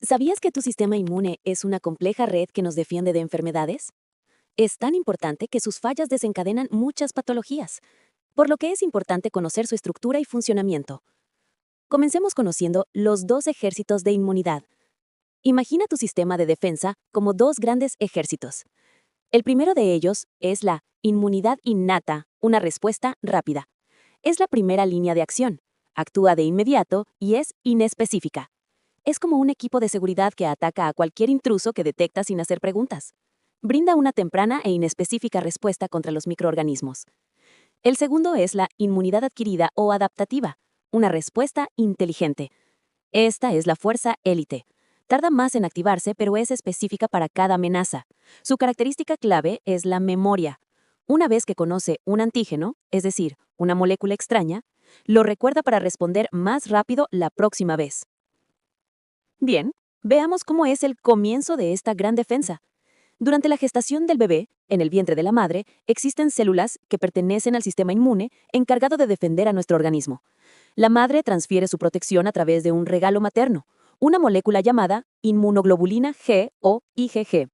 ¿Sabías que tu sistema inmune es una compleja red que nos defiende de enfermedades? Es tan importante que sus fallas desencadenan muchas patologías, por lo que es importante conocer su estructura y funcionamiento. Comencemos conociendo los dos ejércitos de inmunidad. Imagina tu sistema de defensa como dos grandes ejércitos. El primero de ellos es la inmunidad innata, una respuesta rápida. Es la primera línea de acción. Actúa de inmediato y es inespecífica. Es como un equipo de seguridad que ataca a cualquier intruso que detecta sin hacer preguntas. Brinda una temprana e inespecífica respuesta contra los microorganismos. El segundo es la inmunidad adquirida o adaptativa, una respuesta inteligente. Esta es la fuerza élite. Tarda más en activarse, pero es específica para cada amenaza. Su característica clave es la memoria. Una vez que conoce un antígeno, es decir, una molécula extraña, lo recuerda para responder más rápido la próxima vez. Bien, veamos cómo es el comienzo de esta gran defensa. Durante la gestación del bebé, en el vientre de la madre, existen células que pertenecen al sistema inmune encargado de defender a nuestro organismo. La madre transfiere su protección a través de un regalo materno, una molécula llamada inmunoglobulina G o IgG.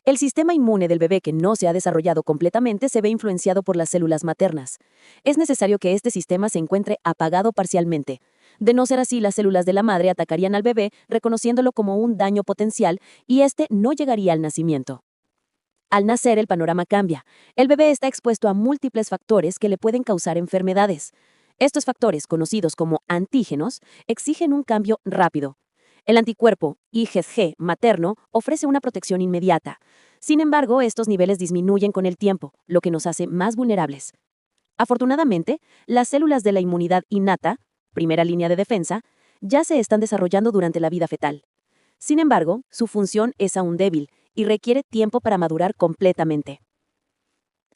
El sistema inmune del bebé que no se ha desarrollado completamente se ve influenciado por las células maternas. Es necesario que este sistema se encuentre apagado parcialmente. De no ser así, las células de la madre atacarían al bebé reconociéndolo como un daño potencial y este no llegaría al nacimiento. Al nacer, el panorama cambia. El bebé está expuesto a múltiples factores que le pueden causar enfermedades. Estos factores, conocidos como antígenos, exigen un cambio rápido. El anticuerpo IgG materno ofrece una protección inmediata. Sin embargo, estos niveles disminuyen con el tiempo, lo que nos hace más vulnerables. Afortunadamente, las células de la inmunidad innata, primera línea de defensa, ya se están desarrollando durante la vida fetal. Sin embargo, su función es aún débil y requiere tiempo para madurar completamente.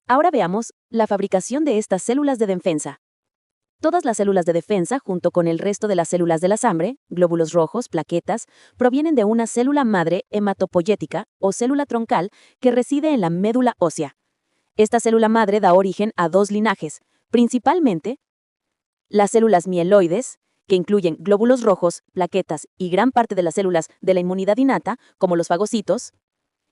Ahora veamos la fabricación de estas células de defensa. Todas las células de defensa, junto con el resto de las células de la sangre, glóbulos rojos, plaquetas, provienen de una célula madre hematopoyética o célula troncal que reside en la médula ósea. Esta célula madre da origen a dos linajes, principalmente las células mieloides, que incluyen glóbulos rojos, plaquetas y gran parte de las células de la inmunidad innata, como los fagocitos,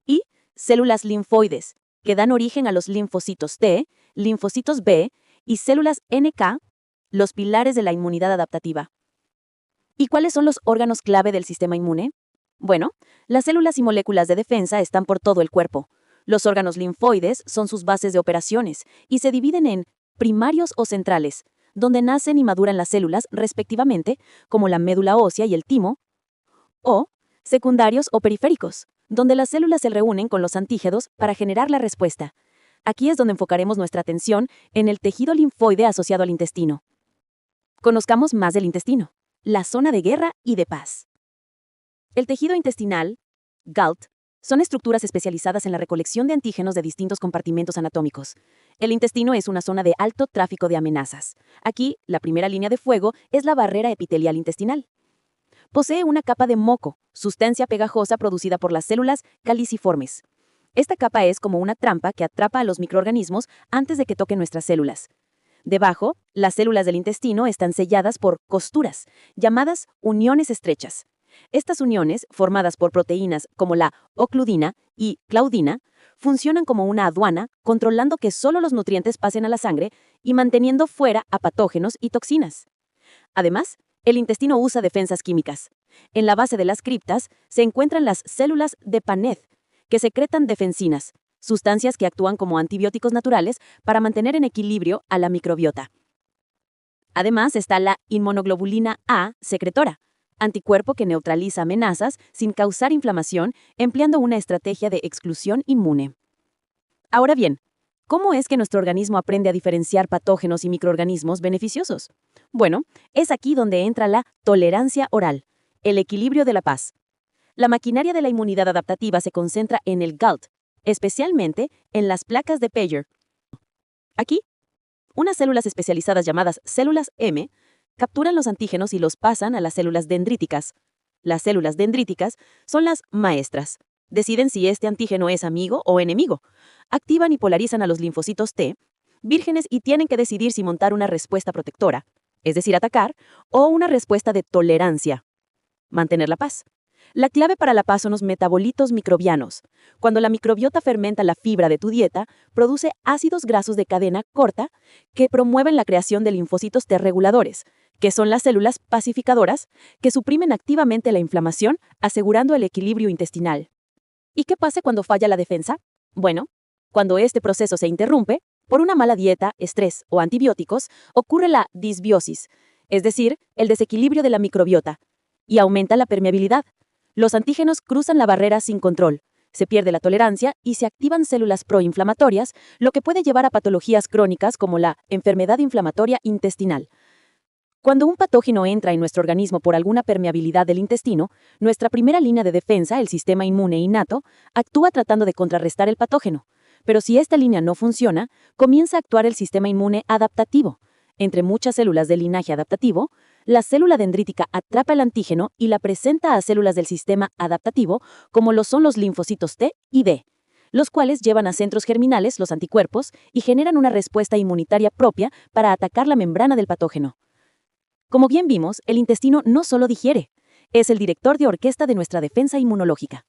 y células linfoides, que dan origen a los linfocitos T, linfocitos B y células NK, los pilares de la inmunidad adaptativa. ¿Y cuáles son los órganos clave del sistema inmune? Bueno, las células y moléculas de defensa están por todo el cuerpo. Los órganos linfoides son sus bases de operaciones y se dividen en primarios o centrales, donde nacen y maduran las células respectivamente, como la médula ósea y el timo, o secundarios o periféricos, donde las células se reúnen con los antígenos para generar la respuesta. Aquí es donde enfocaremos nuestra atención en el tejido linfoide asociado al intestino. Conozcamos más del intestino, la zona de guerra y de paz. El tejido intestinal, GALT, son estructuras especializadas en la recolección de antígenos de distintos compartimentos anatómicos. El intestino es una zona de alto tráfico de amenazas. Aquí, la primera línea de fuego es la barrera epitelial intestinal. Posee una capa de moco, sustancia pegajosa producida por las células caliciformes. Esta capa es como una trampa que atrapa a los microorganismos antes de que toquen nuestras células. Debajo, las células del intestino están selladas por costuras, llamadas uniones estrechas. Estas uniones, formadas por proteínas como la ocludina y claudina, funcionan como una aduana, controlando que solo los nutrientes pasen a la sangre y manteniendo fuera a patógenos y toxinas. Además, el intestino usa defensas químicas. En la base de las criptas se encuentran las células de Paneth, que secretan defensinas, sustancias que actúan como antibióticos naturales para mantener en equilibrio a la microbiota. Además está la inmunoglobulina A secretora, anticuerpo que neutraliza amenazas sin causar inflamación, empleando una estrategia de exclusión inmune. Ahora bien, ¿cómo es que nuestro organismo aprende a diferenciar patógenos y microorganismos beneficiosos? Bueno, es aquí donde entra la tolerancia oral, el equilibrio de la paz. La maquinaria de la inmunidad adaptativa se concentra en el GALT, especialmente en las placas de Peyer. Aquí, unas células especializadas llamadas células M capturan los antígenos y los pasan a las células dendríticas. Las células dendríticas son las maestras. Deciden si este antígeno es amigo o enemigo. Activan y polarizan a los linfocitos T, vírgenes, y tienen que decidir si montar una respuesta protectora, es decir, atacar, o una respuesta de tolerancia, mantener la paz. La clave para la paz son los metabolitos microbianos. Cuando la microbiota fermenta la fibra de tu dieta, produce ácidos grasos de cadena corta que promueven la creación de linfocitos T reguladores, que son las células pacificadoras que suprimen activamente la inflamación, asegurando el equilibrio intestinal. ¿Y qué pasa cuando falla la defensa? Bueno, cuando este proceso se interrumpe, por una mala dieta, estrés o antibióticos, ocurre la disbiosis, es decir, el desequilibrio de la microbiota, y aumenta la permeabilidad. Los antígenos cruzan la barrera sin control, se pierde la tolerancia y se activan células proinflamatorias, lo que puede llevar a patologías crónicas como la enfermedad inflamatoria intestinal. Cuando un patógeno entra en nuestro organismo por alguna permeabilidad del intestino, nuestra primera línea de defensa, el sistema inmune innato, actúa tratando de contrarrestar el patógeno. Pero si esta línea no funciona, comienza a actuar el sistema inmune adaptativo. Entre muchas células del linaje adaptativo, la célula dendrítica atrapa el antígeno y la presenta a células del sistema adaptativo, como lo son los linfocitos T y D, los cuales llevan a centros germinales los anticuerpos y generan una respuesta inmunitaria propia para atacar la membrana del patógeno. Como bien vimos, el intestino no solo digiere, es el director de orquesta de nuestra defensa inmunológica.